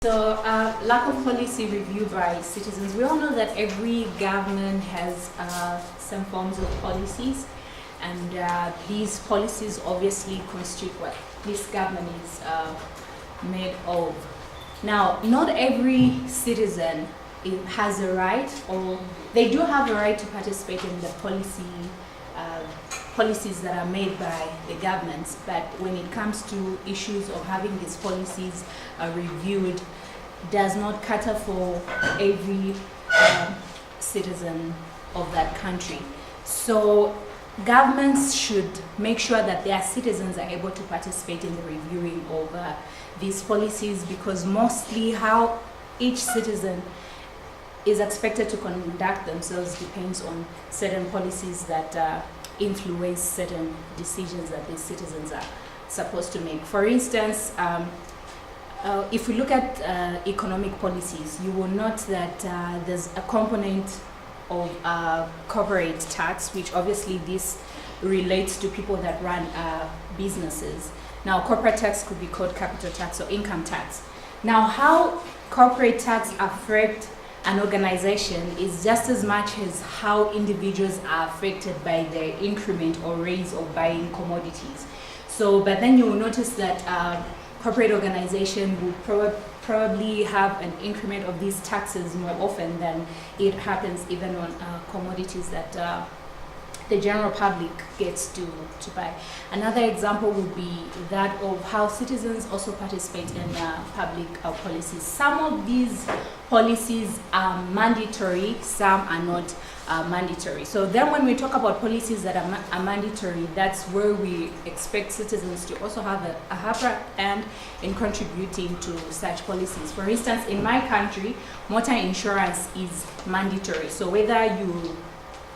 So, lack of policy review by citizens. We all know that every government has some forms of policies, and these policies obviously constitute what this government is made of. Now, not every citizen has a right, or they do have a right to participate in the policies that are made by the governments, but when it comes to issues of having these policies reviewed, does not cater for every citizen of that country. So governments should make sure that their citizens are able to participate in the reviewing of these policies, because mostly how each citizen is expected to conduct themselves depends on certain policies that influence certain decisions that these citizens are supposed to make. For instance, if we look at economic policies, you will note that there's a component of corporate tax, which obviously this relates to people that run businesses. Now, corporate tax could be called capital tax or income tax. Now, how corporate tax affects an organization is just as much as how individuals are affected by the increment or raise of buying commodities. So, but then you will notice that corporate organization will probably have an increment of these taxes more often than it happens even on commodities that the general public gets to buy. Another example would be that of how citizens also participate in public policies. Some of these policies are mandatory, some are not mandatory. So then when we talk about policies that are mandatory, that's where we expect citizens to also have a upper hand in contributing to such policies. For instance, in my country, motor insurance is mandatory. So whether you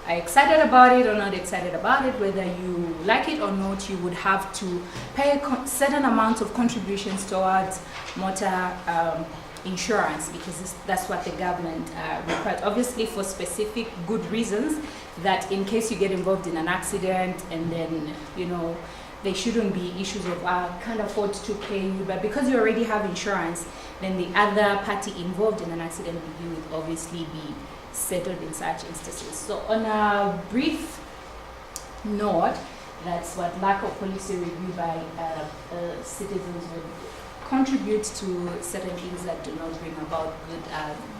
are excited about it or not excited about it, whether you like it or not, you would have to pay a certain amount of contributions towards motor insurance, because that's what the government requires, obviously for specific good reasons, that in case you get involved in an accident and then, you know, there shouldn't be issues of can't afford to pay you, but because you already have insurance, then the other party involved in an accident with you would obviously be settled in such instances. So on a brief note, that's what lack of policy review by citizens would contribute to certain things that do not bring about good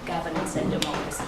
governance and democracy.